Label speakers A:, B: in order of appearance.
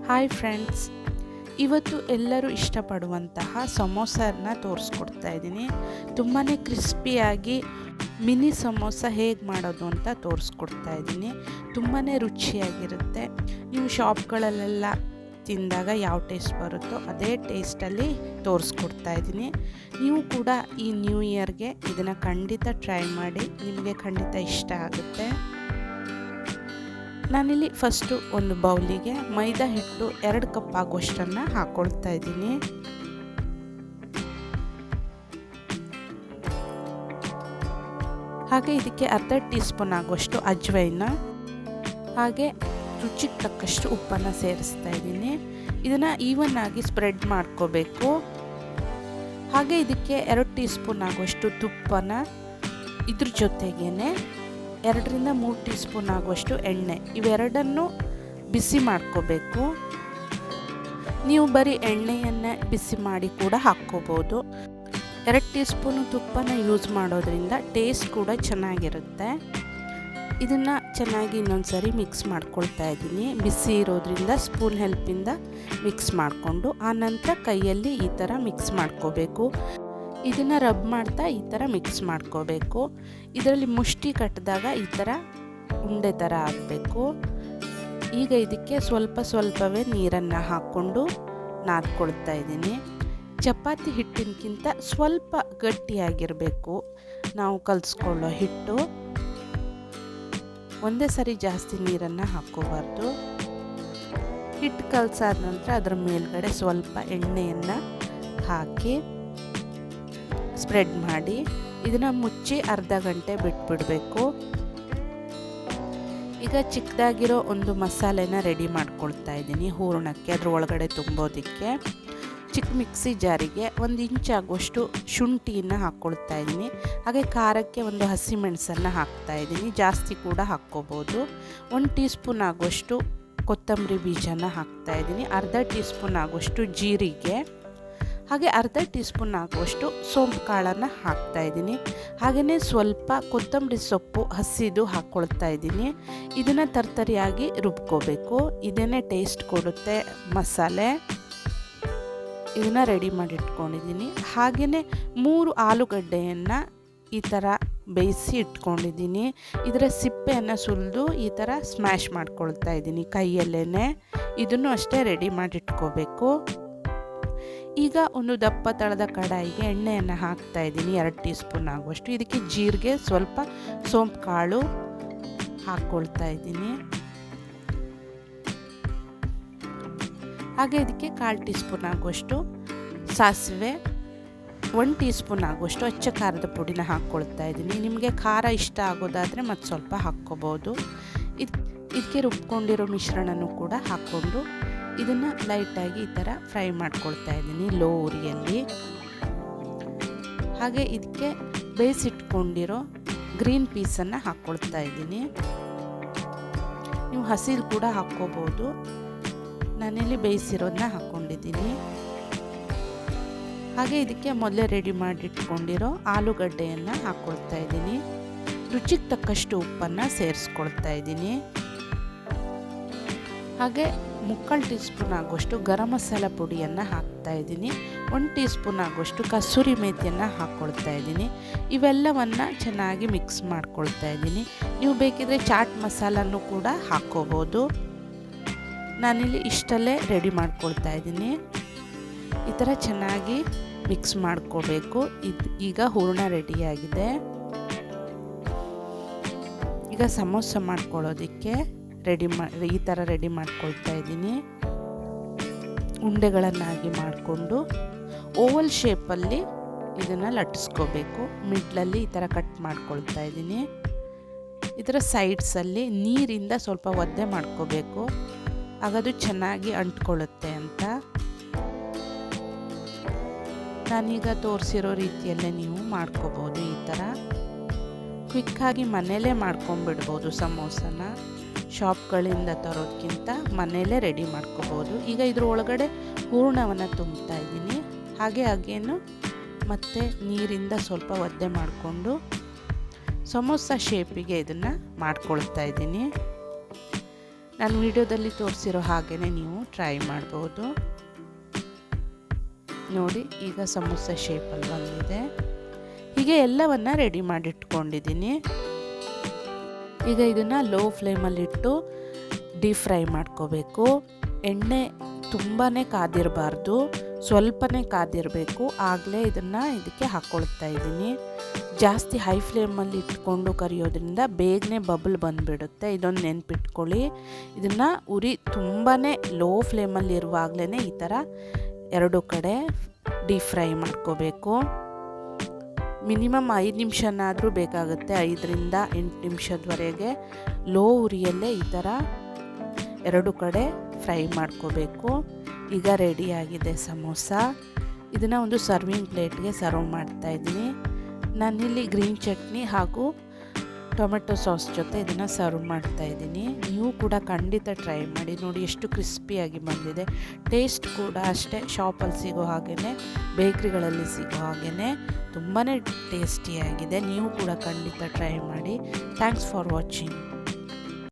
A: Hi friends, ಇವತ್ತು ಎಲ್ಲರೂ ಇಷ್ಟಪಡುವಂತಹ ಸಮೋಸನ ತೋರಿಸ್ಕೊಡ್ತಾ ಇದ್ದೀನಿ. ತುಂಬಾ ಕ್ರಿಸ್ಪಿಯಾಗಿ ಮಿನಿ ಸಮೋಸ ಹೇಗೆ ಮಾಡೋದು ಅಂತ ತೋರಿಸ್ಕೊಡ್ತಾ ಇದ್ದೀನಿ. ತುಂಬಾ ರುಚಿಯಾಗಿರುತ್ತೆ. ನೀವು ಶಾಪ್ಗಳಲ್ಲೆಲ್ಲ ತಿಂದಾಗ ಯಾವ ಟೇಸ್ಟ್ ಬರುತ್ತೋ ಅದೇ ಟೇಸ್ಟಲ್ಲಿ ತೋರಿಸ್ಕೊಡ್ತಾ ಇದ್ದೀನಿ. ನೀವು ಕೂಡ ಈ ನ್ಯೂ ಇಯರ್ಗೆ ಇದನ್ನು ಖಂಡಿತ ಟ್ರೈ ಮಾಡಿ, ನಿಮಗೆ ಖಂಡಿತ ಇಷ್ಟ ಆಗುತ್ತೆ. ನಾನಿಲ್ಲಿ ಫಸ್ಟು ಒಂದು ಬೌಲಿಗೆ ಮೈದಾ ಹಿಟ್ಟು 2 ಕಪ್ ಆಗುವಷ್ಟನ್ನು ಹಾಕ್ಕೊಳ್ತಾ ಇದ್ದೀನಿ. ಹಾಗೆ ಇದಕ್ಕೆ ಅರ್ಧ ಟೀ ಸ್ಪೂನ್ ಆಗುವಷ್ಟು ಅಜ್ವೈನ, ಹಾಗೆ ರುಚಿಗೆ ತಕ್ಕಷ್ಟು ಉಪ್ಪನ್ನು ಸೇರಿಸ್ತಾ ಇದ್ದೀನಿ. ಇದನ್ನು ಈವನ್ ಆಗಿ ಸ್ಪ್ರೆಡ್ ಮಾಡ್ಕೋಬೇಕು. ಹಾಗೆ ಇದಕ್ಕೆ 2 ಟೀ ಸ್ಪೂನ್ ಆಗುವಷ್ಟು ತುಪ್ಪನ, ಇದ್ರ ಜೊತೆಗೇನೆ 2 ರಿಂದ 3 ಟೀ ಸ್ಪೂನ್ ಆಗುವಷ್ಟು ಎಣ್ಣೆ, ಇವೆರಡನ್ನು ಬಿಸಿ ಮಾಡ್ಕೋಬೇಕು. ನೀವು ಬರೀ ಎಣ್ಣೆಯನ್ನೇ ಬಿಸಿ ಮಾಡಿ ಕೂಡ ಹಾಕ್ಕೋಬೋದು. 2 ಟೀ ಸ್ಪೂನು ತುಪ್ಪನ ಯೂಸ್ ಮಾಡೋದ್ರಿಂದ ಟೇಸ್ಟ್ ಕೂಡ ಚೆನ್ನಾಗಿರುತ್ತೆ. ಇದನ್ನು ಚೆನ್ನಾಗಿ ಇನ್ನೊಂದು ಸರಿ ಮಿಕ್ಸ್ ಮಾಡ್ಕೊಳ್ತಾ ಇದ್ದೀನಿ. ಬಿಸಿ ಇರೋದ್ರಿಂದ ಸ್ಪೂನ್ ಹೆಲ್ಪಿಂದ ಮಿಕ್ಸ್ ಮಾಡಿಕೊಂಡು ಆನಂತರ ಕೈಯಲ್ಲಿ ಈ ಥರ ಮಿಕ್ಸ್ ಮಾಡ್ಕೋಬೇಕು. ಇದನ್ನು ರಬ್ ಮಾಡ್ತಾ ಈ ಥರ ಮಿಕ್ಸ್ ಮಾಡ್ಕೋಬೇಕು. ಇದರಲ್ಲಿ ಮುಷ್ಟಿ ಕಟ್ಟಿದಾಗ ಈ ಥರ ಉಂಡೆ ಥರ ಆಗಬೇಕು. ಈಗ ಇದಕ್ಕೆ ಸ್ವಲ್ಪವೇ ನೀರನ್ನು ಹಾಕ್ಕೊಂಡು ನಾದ್ಕೊಳ್ತಾ ಇದ್ದೀನಿ. ಚಪಾತಿ ಹಿಟ್ಟಿನಕ್ಕಿಂತ ಸ್ವಲ್ಪ ಗಟ್ಟಿಯಾಗಿರಬೇಕು ನಾವು ಕಲಿಸ್ಕೊಳ್ಳೋ ಹಿಟ್ಟು. ಒಂದೇ ಸರಿ ಜಾಸ್ತಿ ನೀರನ್ನು ಹಾಕ್ಕೋಬಾರ್ದು. ಹಿಟ್ಟು ಕಲಸಾದ ನಂತರ ಅದರ ಮೇಲ್ಗಡೆ ಸ್ವಲ್ಪ ಎಣ್ಣೆಯನ್ನು ಹಾಕಿ ಸ್ಪ್ರೆಡ್ ಮಾಡಿ ಇದನ್ನು ಮುಚ್ಚಿ ಅರ್ಧ ಗಂಟೆ ಬಿಟ್ಬಿಡಬೇಕು. ಈಗ ಚಿಕ್ಕದಾಗಿರೋ ಒಂದು ಮಸಾಲೆನ ರೆಡಿ ಮಾಡ್ಕೊಳ್ತಾ ಇದ್ದೀನಿ ಹೂರಣಕ್ಕೆ, ಅದ್ರ ಒಳಗಡೆ ತುಂಬೋದಕ್ಕೆ. ಚಿಕ್ಕ ಮಿಕ್ಸಿ ಜಾರಿಗೆ 1 ಇಂಚ್ ಆಗುವಷ್ಟು ಶುಂಠಿಯನ್ನು ಹಾಕ್ಕೊಳ್ತಾ ಇದ್ದೀನಿ. ಹಾಗೆ ಖಾರಕ್ಕೆ ಒಂದು ಹಸಿಮೆಣಸನ್ನು ಹಾಕ್ತಾ ಇದ್ದೀನಿ, ಜಾಸ್ತಿ ಕೂಡ ಹಾಕ್ಕೋಬೋದು. 1 ಟೀ ಸ್ಪೂನ್ ಆಗುವಷ್ಟು ಕೊತ್ತಂಬರಿ ಬೀಜನ ಹಾಕ್ತಾ ಇದ್ದೀನಿ. ಅರ್ಧ ಟೀ ಸ್ಪೂನ್ ಆಗುವಷ್ಟು ಜೀರಿಗೆ, ಹಾಗೆ ಅರ್ಧ ಟೀ ಸ್ಪೂನ್ ಆಗುವಷ್ಟು ಸೋಂಪು ಕಾಳನ್ನು ಹಾಕ್ತಾ ಇದ್ದೀನಿ. ಹಾಗೆಯೇ ಸ್ವಲ್ಪ ಕೊತ್ತಂಬರಿ ಸೊಪ್ಪು ಹಸಿದು ಹಾಕ್ಕೊಳ್ತಾ ಇದ್ದೀನಿ. ಇದನ್ನು ತರ್ತರಿಯಾಗಿ ರುಬ್ಕೋಬೇಕು. ಇದೇನೇ ಟೇಸ್ಟ್ ಕೊಡುತ್ತೆ ಮಸಾಲೆ. ಇದನ್ನು ರೆಡಿ ಮಾಡಿ ಇಟ್ಕೊಂಡಿದ್ದೀನಿ. ಹಾಗೆಯೇ 3 ಆಲೂಗಡ್ಡೆಯನ್ನು ಈ ಥರ ಬೇಯಿಸಿ ಇಟ್ಕೊಂಡಿದ್ದೀನಿ. ಇದರ ಸಿಪ್ಪೆಯನ್ನು ಸುಲಿದು ಈ ಥರ ಸ್ಮ್ಯಾಶ್ ಮಾಡ್ಕೊಳ್ತಾ ಇದ್ದೀನಿ ಕೈಯಲ್ಲೇ. ಇದನ್ನು ಅಷ್ಟೇ ರೆಡಿ ಮಾಡಿ ಇಟ್ಕೋಬೇಕು. ಈಗ ಒಂದು ದಪ್ಪ ತಳದ ಕಡಾಯಿಗೆ ಎಣ್ಣೆಯನ್ನು ಹಾಕ್ತಾ ಇದ್ದೀನಿ 2 ಟೀ ಸ್ಪೂನ್ ಆಗುವಷ್ಟು. ಇದಕ್ಕೆ ಜೀರಿಗೆ, ಸ್ವಲ್ಪ ಸೋಂಪು ಕಾಳು ಹಾಕ್ಕೊಳ್ತಾ ಇದ್ದೀನಿ. ಹಾಗೆ ಇದಕ್ಕೆ 1/4 ಟೀ ಸ್ಪೂನ್ ಆಗುವಷ್ಟು ಸಾಸಿವೆ, 1 ಟೀ ಸ್ಪೂನ್ ಆಗುವಷ್ಟು ಅಚ್ಚ ಖಾರದ ಪುಡಿನ ಹಾಕ್ಕೊಳ್ತಾ ಇದ್ದೀನಿ. ನಿಮಗೆ ಖಾರ ಇಷ್ಟ ಆಗೋದಾದರೆ ಮತ್ತು ಸ್ವಲ್ಪ ಹಾಕ್ಕೋಬೋದು. ಇದಕ್ಕೆ ರುಬ್ಕೊಂಡಿರೋ ಮಿಶ್ರಣನೂ ಕೂಡ ಹಾಕ್ಕೊಂಡು ಇದನ್ನು ಲೈಟಾಗಿ ಈ ಥರ ಫ್ರೈ ಮಾಡ್ಕೊಳ್ತಾ ಇದ್ದೀನಿ ಲೋ ಉರಿಯಲ್ಲಿ. ಹಾಗೆ ಇದಕ್ಕೆ ಬೇಯಿಸಿಟ್ಕೊಂಡಿರೋ ಗ್ರೀನ್ ಪೀಸನ್ನು ಹಾಕ್ಕೊಳ್ತಾ ಇದ್ದೀನಿ. ನೀವು ಹಸಿರು ಕೂಡ ಹಾಕ್ಕೋಬೋದು. ನಾನಿಲ್ಲಿ ಬೇಯಿಸಿರೋದನ್ನ ಹಾಕ್ಕೊಂಡಿದ್ದೀನಿ. ಹಾಗೆ ಇದಕ್ಕೆ ಮೊದಲೇ ರೆಡಿ ಮಾಡಿಟ್ಕೊಂಡಿರೋ ಆಲೂಗಡ್ಡೆಯನ್ನು ಹಾಕ್ಕೊಳ್ತಾ ಇದ್ದೀನಿ. ರುಚಿಗೆ ತಕ್ಕಷ್ಟು ಉಪ್ಪನ್ನು ಸೇರಿಸ್ಕೊಳ್ತಾ ಇದ್ದೀನಿ. ಹಾಗೆ 3/4 ಟೀ ಸ್ಪೂನ್ ಆಗುವಷ್ಟು ಗರಂ ಮಸಾಲ ಪುಡಿಯನ್ನು ಹಾಕ್ತಾ ಇದ್ದೀನಿ. 1 ಟೀ ಸ್ಪೂನ್ ಆಗುವಷ್ಟು ಕಸೂರಿ ಮೇಥಿಯನ್ನು ಹಾಕ್ಕೊಳ್ತಾ ಇದ್ದೀನಿ. ಇವೆಲ್ಲವನ್ನು ಚೆನ್ನಾಗಿ ಮಿಕ್ಸ್ ಮಾಡ್ಕೊಳ್ತಾ ಇದ್ದೀನಿ. ನೀವು ಬೇಕಿದ್ರೆ ಚಾಟ್ ಮಸಾಲನ್ನು ಕೂಡ ಹಾಕ್ಕೋಬೋದು. ನಾನಿಲ್ಲಿ ಇಷ್ಟಲ್ಲೇ ರೆಡಿ ಮಾಡ್ಕೊಳ್ತಾ ಇದ್ದೀನಿ. ಈ ಥರ ಚೆನ್ನಾಗಿ ಮಿಕ್ಸ್ ಮಾಡ್ಕೋಬೇಕು. ಈಗ ಹೂರಣ ರೆಡಿಯಾಗಿದೆ. ಈಗ ಸಮೋಸ ಮಾಡ್ಕೊಳ್ಳೋದಕ್ಕೆ ಈ ಥರ ರೆಡಿ ಮಾಡ್ಕೊಳ್ತಾ ಇದ್ದೀನಿ. ಉಂಡೆಗಳನ್ನಾಗಿ ಮಾಡಿಕೊಂಡು ಓವಲ್ ಶೇಪಲ್ಲಿ ಇದನ್ನು ಲಟ್ಟಿಸ್ಕೋಬೇಕು. ಮಿಡ್ಲಲ್ಲಿ ಈ ಥರ ಕಟ್ ಮಾಡ್ಕೊಳ್ತಾ ಇದ್ದೀನಿ. ಇದರ ಸೈಡ್ಸಲ್ಲಿ ನೀರಿಂದ ಸ್ವಲ್ಪ ಒದ್ದೆ ಮಾಡ್ಕೋಬೇಕು, ಆಗದು ಚೆನ್ನಾಗಿ ಅಂಟ್ಕೊಳ್ಳುತ್ತೆ ಅಂತ. ನಾನೀಗ ತೋರಿಸಿರೋ ರೀತಿಯಲ್ಲೇ ನೀವು ಮಾಡ್ಕೋಬೋದು. ಈ ಥರ ಕ್ವಿಕ್ಕಾಗಿ ಮನೆಯಲ್ಲೇ ಮಾಡ್ಕೊಂಬಿಡ್ಬೋದು ಸಮೋಸನ. ಶಾಪ್ಗಳಿಂದ ತರೋದಕ್ಕಿಂತ ಮನೆಯಲ್ಲೇ ರೆಡಿ ಮಾಡ್ಕೋಬೋದು. ಈಗ ಇದ್ರ ಒಳಗಡೆ ಹೂರಣವನ್ನು ತುಂಬ್ತಾ ಇದ್ದೀನಿ. ಹಾಗೇನು ಮತ್ತು ನೀರಿಂದ ಸ್ವಲ್ಪ ಒದ್ದೆ ಮಾಡಿಕೊಂಡು ಸಮೋಸ ಶೇಪಿಗೆ ಇದನ್ನು ಮಾಡ್ಕೊಳ್ತಾ ಇದ್ದೀನಿ. ನಾನು ವಿಡಿಯೋದಲ್ಲಿ ತೋರಿಸಿರೋ ಹಾಗೇ ನೀವು ಟ್ರೈ ಮಾಡ್ಬೋದು. ನೋಡಿ ಈಗ ಸಮೋಸ ಶೇಪಲ್ಲಿ ಬಂದಿದೆ. ಹೀಗೆ ಎಲ್ಲವನ್ನ ರೆಡಿ ಮಾಡಿಟ್ಕೊಂಡಿದ್ದೀನಿ. ಈಗ ಇದನ್ನು ಲೋ ಫ್ಲೇಮಲ್ಲಿಟ್ಟು ಡೀಪ್ ಫ್ರೈ ಮಾಡ್ಕೋಬೇಕು. ಎಣ್ಣೆ ತುಂಬಾ ಕಾದಿರಬಾರ್ದು, ಸ್ವಲ್ಪನೇ ಕಾದಿರಬೇಕು. ಆಗಲೇ ಇದಕ್ಕೆ ಹಾಕ್ಕೊಳ್ತಾ ಇದ್ದೀನಿ. ಜಾಸ್ತಿ ಹೈ ಫ್ಲೇಮಲ್ಲಿ ಇಟ್ಕೊಂಡು ಕರಿಯೋದ್ರಿಂದ ಬೇಗನೆ ಬಬಲ್ ಬಂದುಬಿಡುತ್ತೆ. ಇದೊಂದು ನೆನ್ಪಿಟ್ಕೊಳ್ಳಿ. ಇದನ್ನು ಉರಿ ತುಂಬಾ ಲೋ ಫ್ಲೇಮಲ್ಲಿ ಇರುವಾಗಲೇ ಈ ಥರ ಎರಡು ಕಡೆ ಡೀಪ್ ಫ್ರೈ ಮಾಡ್ಕೋಬೇಕು. ಮಿನಿಮಮ್ 5 ನಿಮಿಷನಾದರೂ ಬೇಕಾಗುತ್ತೆ. 5ರಿಂದ 8 ನಿಮಿಷದವರೆಗೆ ಲೋ ಉರಿಯಲ್ಲೇ ಈ ಥರ ಎರಡು ಕಡೆ ಫ್ರೈ ಮಾಡ್ಕೋಬೇಕು. ಈಗ ರೆಡಿಯಾಗಿದೆ ಸಮೋಸ. ಇದನ್ನು ಒಂದು ಸರ್ವಿಂಗ್ ಪ್ಲೇಟ್ಗೆ ಸರ್ವ್ ಮಾಡ್ತಾಯಿದ್ದೀನಿ. ನಾನಿಲ್ಲಿ ಗ್ರೀನ್ ಚಟ್ನಿ ಹಾಗೂ ಟೊಮೆಟೊ ಸಾಸ್ ಜೊತೆ ಇದನ್ನು ಸರ್ವ್ ಮಾಡ್ತಾಯಿದ್ದೀನಿ. ನೀವು ಕೂಡ ಖಂಡಿತ ಟ್ರೈ ಮಾಡಿ. ನೋಡಿ ಎಷ್ಟು ಕ್ರಿಸ್ಪಿಯಾಗಿ ಬಂದಿದೆ. ಟೇಸ್ಟ್ ಕೂಡ ಅಷ್ಟೇ ಶಾಪಲ್ಲಿ ಸಿಗೋ ಹಾಗೇ, ಬೇಕ್ರಿಗಳಲ್ಲಿ ಸಿಗೋ ಹಾಗೇ ತುಂಬಾ ಟೇಸ್ಟಿಯಾಗಿದೆ. ನೀವು ಕೂಡ ಖಂಡಿತ ಟ್ರೈ ಮಾಡಿ. Thanks for watching.